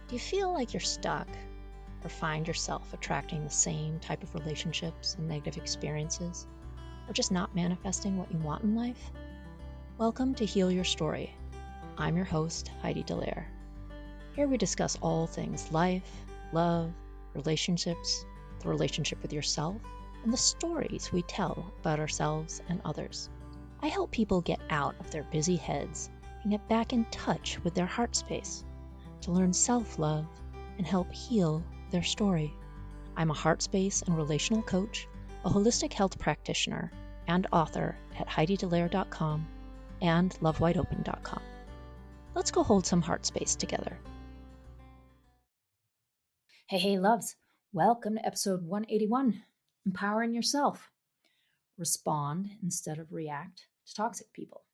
Do you feel like you're stuck or find yourself attracting the same type of relationships and negative experiences, or just not manifesting what you want in life? Welcome to Heal Your Story. I'm your host, Heidi Dallaire. Here we discuss all things life, love, relationships, the relationship with yourself, and the stories we tell about ourselves and others. I help people get out of their busy heads and get back in touch with their heart space to learn self-love and help heal their story. I'm a heart space and relational coach, a holistic health practitioner, and author at HeidiDallaire.com and LoveWideOpen.com. Let's go hold some heart space together. Hey, loves. Welcome to episode 181, Empowering Yourself. Respond instead of react to toxic people.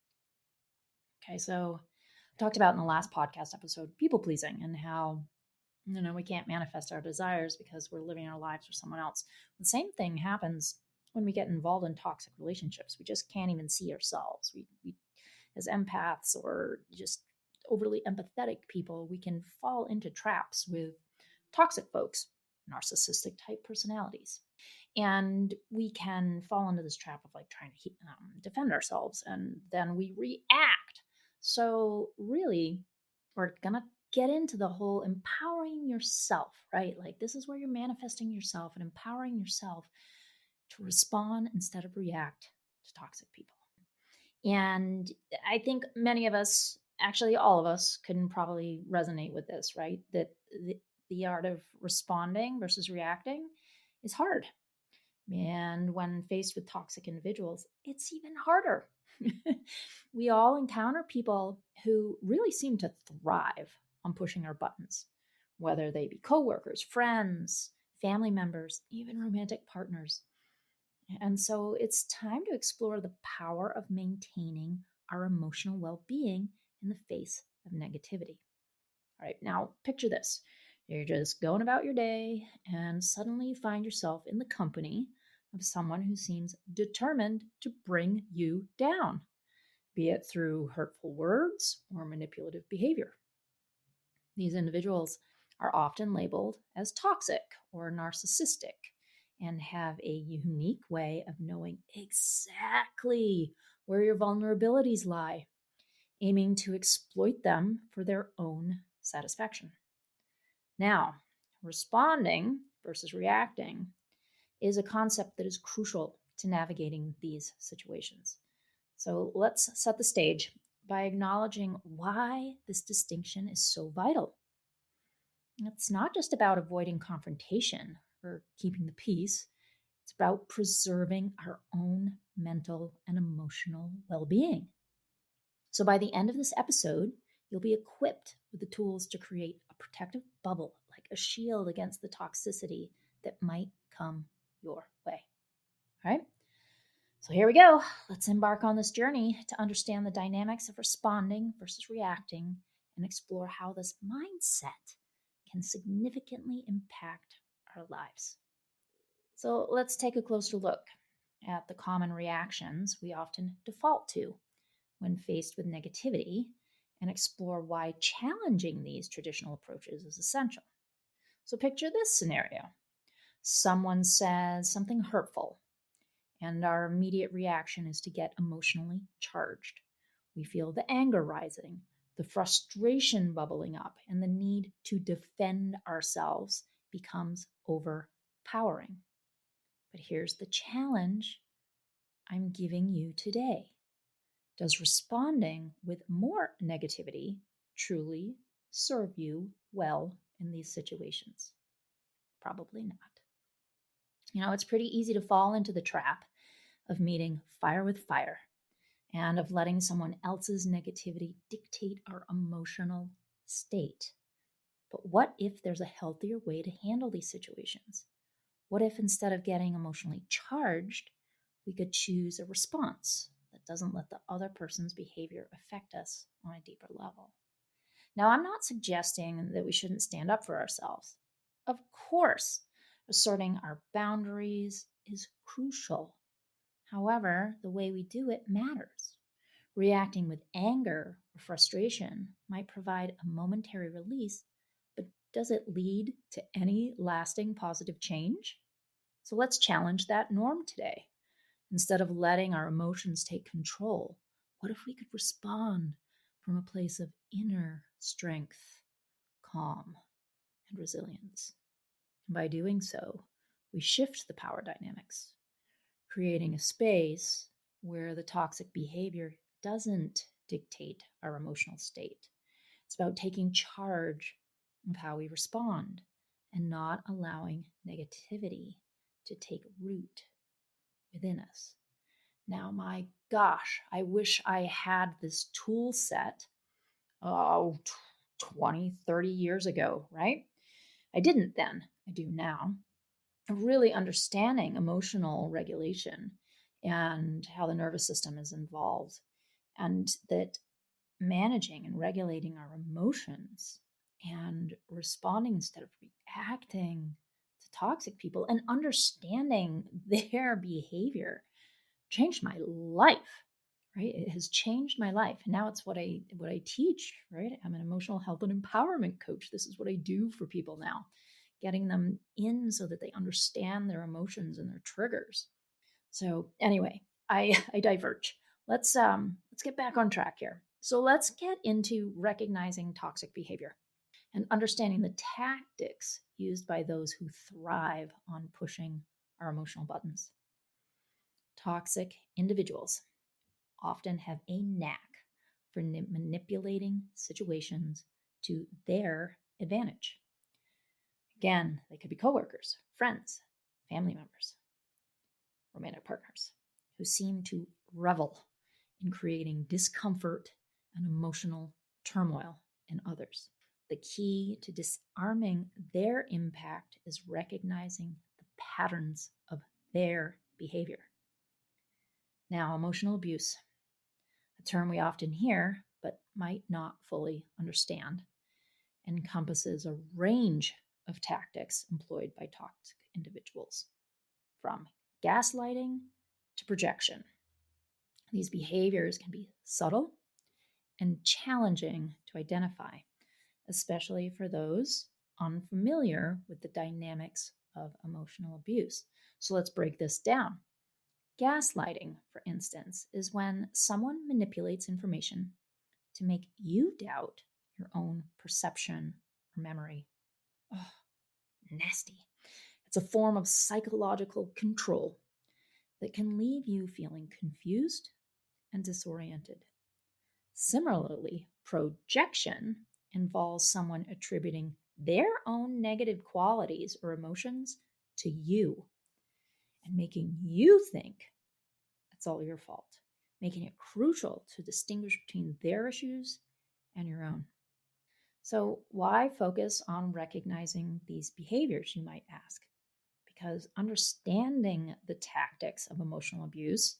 Okay, so I talked about in the last podcast episode people pleasing and how we can't manifest our desires because we're living our lives for someone else. The same thing happens when we get involved in toxic relationships. We just can't even see ourselves. We as empaths or just overly empathetic people, we can fall into traps with toxic folks, narcissistic type personalities. And we can fall into this trap of like trying to defend ourselves, and then we react. So really, we're going to get into the whole empowering yourself, right? Like this is where you're manifesting yourself and empowering yourself to respond instead of react to toxic people. And I think many of us, actually all of us, can probably resonate with this, right? That the art of responding versus reacting is hard. And when faced with toxic individuals, it's even harder. We all encounter people who really seem to thrive on pushing our buttons, whether they be coworkers, friends, family members, even romantic partners. And so it's time to explore the power of maintaining our emotional well-being in the face of negativity. All right, now picture this. You're just going about your day, and suddenly you find yourself in the company of someone who seems determined to bring you down, be it through hurtful words or manipulative behavior. These individuals are often labeled as toxic or narcissistic and have a unique way of knowing exactly where your vulnerabilities lie, aiming to exploit them for their own satisfaction. Now, responding versus reacting is a concept that is crucial to navigating these situations. So let's set the stage by acknowledging why this distinction is so vital. It's not just about avoiding confrontation or keeping the peace. It's about preserving our own mental and emotional well-being. So by the end of this episode, you'll be equipped with the tools to create a protective bubble, like a shield against the toxicity that might come your way. All right? So here we go. Let's embark on this journey to understand the dynamics of responding versus reacting and explore how this mindset can significantly impact our lives. So let's take a closer look at the common reactions we often default to when faced with negativity and explore why challenging these traditional approaches is essential. So picture this scenario. Someone says something hurtful, and our immediate reaction is to get emotionally charged. We feel the anger rising, the frustration bubbling up, and the need to defend ourselves becomes overpowering. But here's the challenge I'm giving you today. Does responding with more negativity truly serve you well in these situations? Probably not. It's pretty easy to fall into the trap of meeting fire with fire and of letting someone else's negativity dictate our emotional state. But what if there's a healthier way to handle these situations? What if instead of getting emotionally charged, we could choose a response that doesn't let the other person's behavior affect us on a deeper level? Now, I'm not suggesting that we shouldn't stand up for ourselves. Of course, asserting our boundaries is crucial. However, the way we do it matters. Reacting with anger or frustration might provide a momentary release, but does it lead to any lasting positive change? So let's challenge that norm today. Instead of letting our emotions take control, what if we could respond from a place of inner strength, calm, and resilience? And by doing so, we shift the power dynamics, creating a space where the toxic behavior doesn't dictate our emotional state. It's about taking charge of how we respond and not allowing negativity to take root within us. Now, my gosh, I wish I had this tool set, 20, 30 years ago, right? I didn't then, I do now. Really understanding emotional regulation and how the nervous system is involved, and that managing and regulating our emotions and responding instead of reacting to toxic people and understanding their behavior changed my life, right? It has changed my life. And now it's what I teach, right? I'm an emotional health and empowerment coach. This is what I do for people now, getting them in so that they understand their emotions and their triggers. So anyway, I diverge. Let's get back on track here. So let's get into recognizing toxic behavior and understanding the tactics used by those who thrive on pushing our emotional buttons. Toxic individuals often have a knack for manipulating situations to their advantage. Again, they could be coworkers, friends, family members, romantic partners who seem to revel in creating discomfort and emotional turmoil in others. The key to disarming their impact is recognizing the patterns of their behavior. Now, emotional abuse, a term we often hear but might not fully understand, encompasses a range of tactics employed by toxic individuals, from gaslighting to projection. These behaviors can be subtle and challenging to identify, especially for those unfamiliar with the dynamics of emotional abuse. So let's break this down. Gaslighting, for instance, is when someone manipulates information to make you doubt your own perception or memory. Oh, nasty. It's a form of psychological control that can leave you feeling confused and disoriented. Similarly, projection involves someone attributing their own negative qualities or emotions to you and making you think it's all your fault, making it crucial to distinguish between their issues and your own. So, why focus on recognizing these behaviors, you might ask? Because understanding the tactics of emotional abuse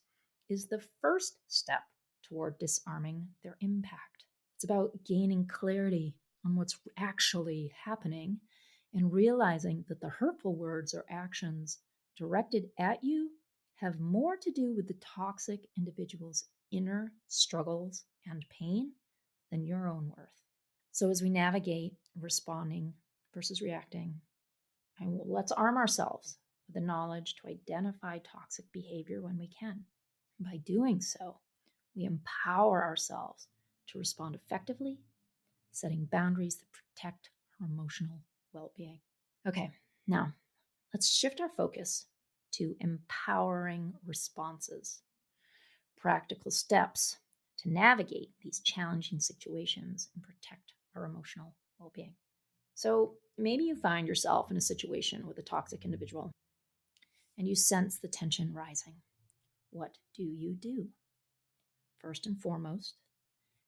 is the first step toward disarming their impact. It's about gaining clarity on what's actually happening and realizing that the hurtful words or actions directed at you have more to do with the toxic individual's inner struggles and pain than your own worth. So, as we navigate responding versus reacting, let's arm ourselves with the knowledge to identify toxic behavior when we can. By doing so, we empower ourselves to respond effectively, setting boundaries that protect our emotional well-being. Okay, now let's shift our focus to empowering responses, practical steps to navigate these challenging situations and protect our emotional well-being. So maybe you find yourself in a situation with a toxic individual and you sense the tension rising. What do you do? First and foremost,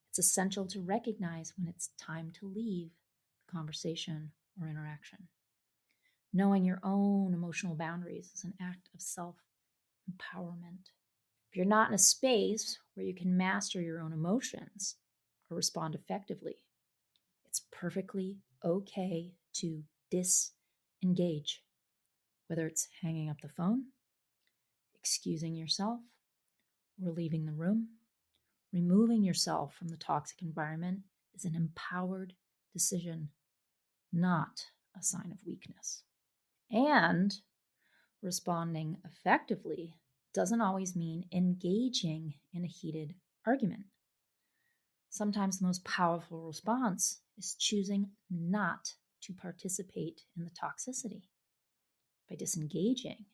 it's essential to recognize when it's time to leave the conversation or interaction. Knowing your own emotional boundaries is an act of self-empowerment. If you're not in a space where you can master your own emotions or respond effectively, it's perfectly okay to disengage, whether it's hanging up the phone, excusing yourself, or leaving the room. Removing yourself from the toxic environment is an empowered decision, not a sign of weakness. And responding effectively doesn't always mean engaging in a heated argument. Sometimes the most powerful response is choosing not to participate in the toxicity. By disengaging,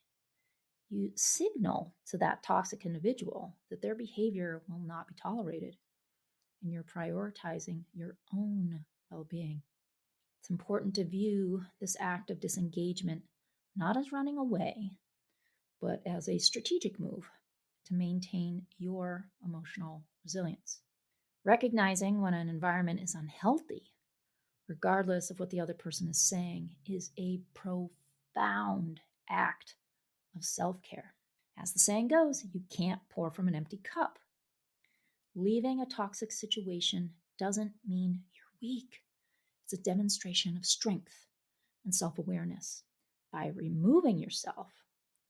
you signal to that toxic individual that their behavior will not be tolerated, and you're prioritizing your own well being. It's important to view this act of disengagement not as running away, but as a strategic move to maintain your emotional resilience. Recognizing when an environment is unhealthy, regardless of what the other person is saying, is a profound act of self-care. As the saying goes, you can't pour from an empty cup. Leaving a toxic situation doesn't mean you're weak. It's a demonstration of strength and self-awareness. By removing yourself,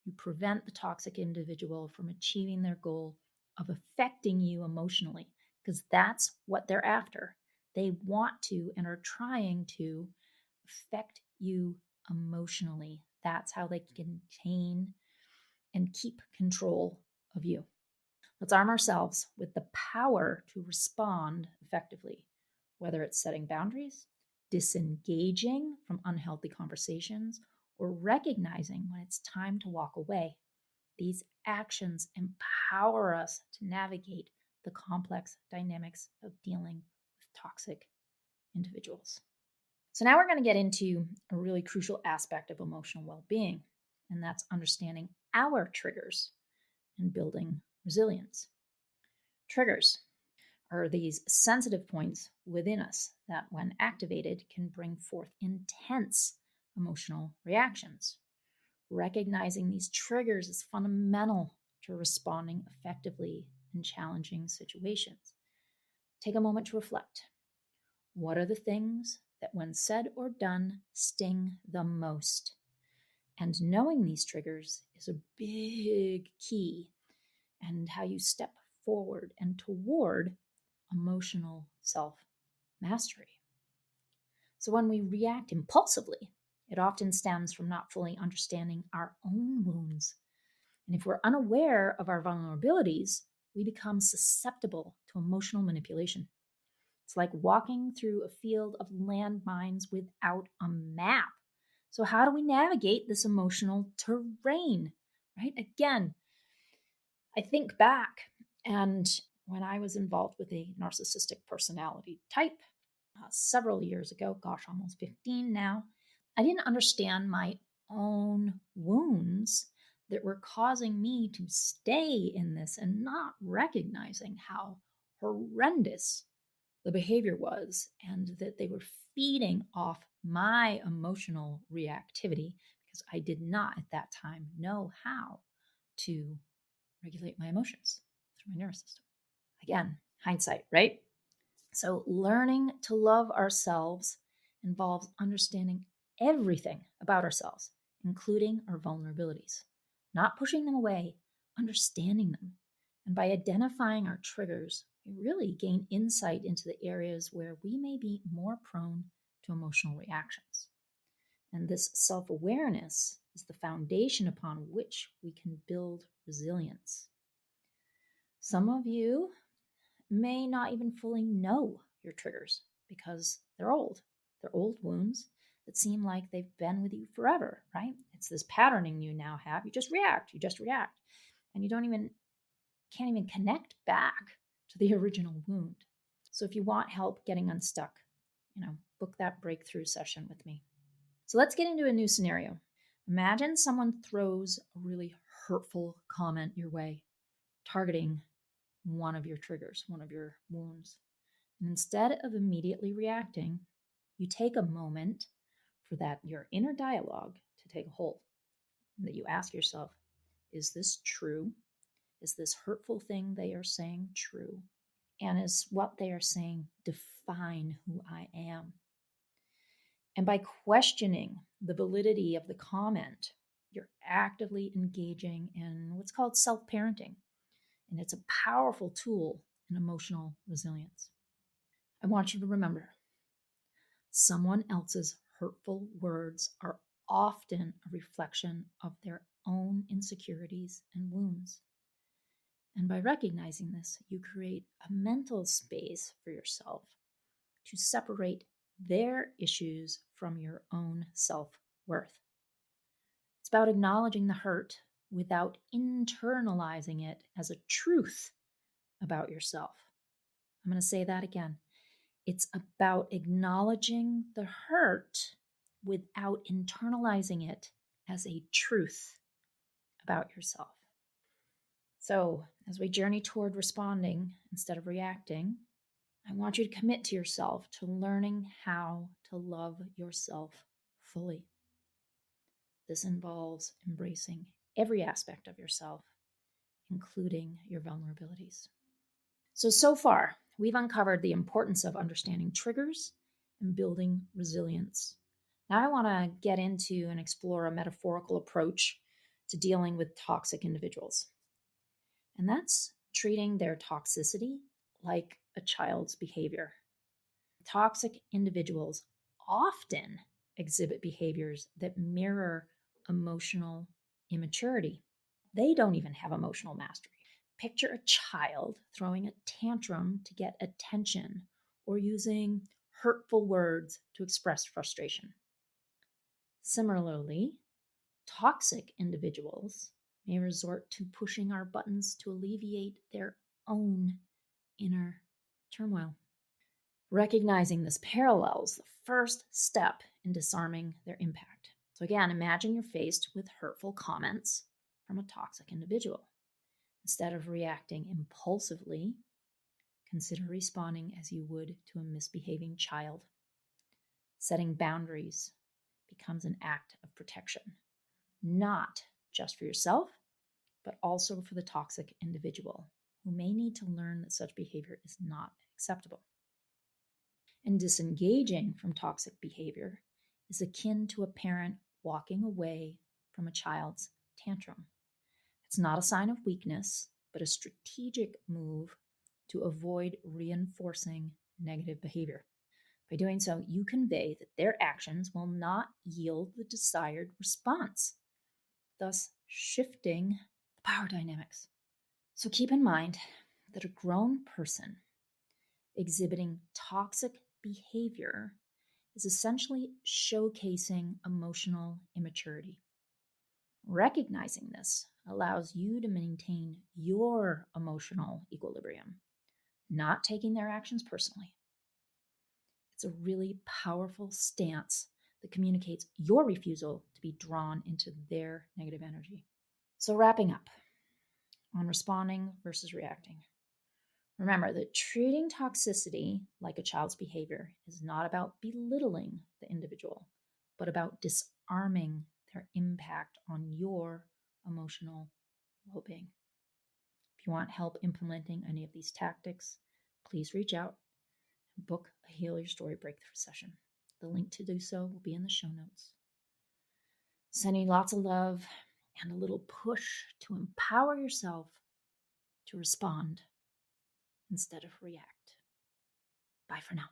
you prevent the toxic individual from achieving their goal of affecting you emotionally, because that's what they're after. They want to and are trying to affect you emotionally. That's how they contain and keep control of you. Let's arm ourselves with the power to respond effectively, whether it's setting boundaries, disengaging from unhealthy conversations, or recognizing when it's time to walk away. These actions empower us to navigate the complex dynamics of dealing with toxic individuals. So now we're going to get into a really crucial aspect of emotional well-being, and that's understanding our triggers and building resilience. Triggers are these sensitive points within us that, when activated, can bring forth intense emotional reactions. Recognizing these triggers is fundamental to responding effectively in challenging situations. Take a moment to reflect. What are the things that, when said or done, sting the most? And knowing these triggers is a big key and how you step forward and toward emotional self-mastery. So when we react impulsively, it often stems from not fully understanding our own wounds. And if we're unaware of our vulnerabilities, we become susceptible to emotional manipulation. It's like walking through a field of landmines without a map. So how do we navigate this emotional terrain, right? Again, I think back, and when I was involved with a narcissistic personality type several years ago, gosh, almost 15 now, I didn't understand my own wounds that were causing me to stay in this and not recognizing how horrendous the behavior was, and that they were feeding off my emotional reactivity because I did not at that time know how to regulate my emotions through my nervous system. Again, hindsight, right? So learning to love ourselves involves understanding everything about ourselves, including our vulnerabilities, not pushing them away, understanding them. And by identifying our triggers, we really gain insight into the areas where we may be more prone to emotional reactions. And this self-awareness is the foundation upon which we can build resilience. Some of you may not even fully know your triggers because they're old. They're old wounds that seem like they've been with you forever, right? It's this patterning you now have. You just react. And you can't even connect back to the original wound. So if you want help getting unstuck, book that breakthrough session with me. So let's get into a new scenario. Imagine someone throws a really hurtful comment your way, targeting one of your triggers, one of your wounds. And instead of immediately reacting, you take a moment for that, your inner dialogue, to take hold. And that you ask yourself, is this true? Is this hurtful thing they are saying true? And is what they are saying define who I am? And by questioning the validity of the comment, you're actively engaging in what's called self-parenting. And it's a powerful tool in emotional resilience. I want you to remember, someone else's hurtful words are often a reflection of their own insecurities and wounds. And by recognizing this, you create a mental space for yourself to separate their issues from your own self-worth. It's about acknowledging the hurt without internalizing it as a truth about yourself. I'm going to say that again. It's about acknowledging the hurt without internalizing it as a truth about yourself. So, as we journey toward responding instead of reacting, I want you to commit to yourself to learning how to love yourself fully. This involves embracing every aspect of yourself, including your vulnerabilities. So far, we've uncovered the importance of understanding triggers and building resilience. Now I want to get into and explore a metaphorical approach to dealing with toxic individuals. And that's treating their toxicity like a child's behavior. Toxic individuals often exhibit behaviors that mirror emotional immaturity. They don't even have emotional mastery. Picture a child throwing a tantrum to get attention or using hurtful words to express frustration. Similarly, toxic individuals may resort to pushing our buttons to alleviate their own inner turmoil. Recognizing this parallels the first step in disarming their impact. So again, imagine you're faced with hurtful comments from a toxic individual. Instead of reacting impulsively, consider responding as you would to a misbehaving child. Setting boundaries becomes an act of protection, not just for yourself, but also for the toxic individual who may need to learn that such behavior is not acceptable. And disengaging from toxic behavior is akin to a parent walking away from a child's tantrum. It's not a sign of weakness, but a strategic move to avoid reinforcing negative behavior. By doing so, you convey that their actions will not yield the desired response, thus shifting the power dynamics. So keep in mind that a grown person exhibiting toxic behavior is essentially showcasing emotional immaturity. Recognizing this allows you to maintain your emotional equilibrium, not taking their actions personally. It's a really powerful stance that communicates your refusal to be drawn into their negative energy. So wrapping up on responding versus reacting. Remember that treating toxicity like a child's behavior is not about belittling the individual, but about disarming their impact on your emotional well-being. If you want help implementing any of these tactics, please reach out and book a Heal Your Story breakthrough session. The link to do so will be in the show notes. Sending lots of love and a little push to empower yourself to respond instead of react. Bye for now.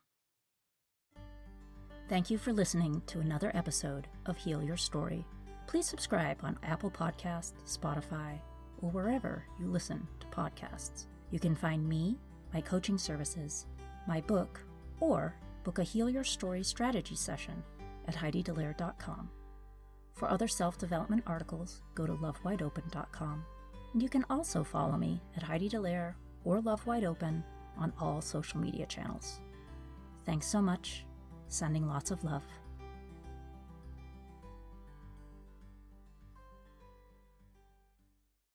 Thank you for listening to another episode of Heal Your Story. Please subscribe on Apple Podcasts, Spotify, or wherever you listen to podcasts. You can find me, my coaching services, my book, or book a Heal Your Story strategy session at HeidiDelaire.com. For other self-development articles, go to lovewideopen.com. And you can also follow me at Heidi Delaire or Love Wide Open on all social media channels. Thanks so much. Sending lots of love.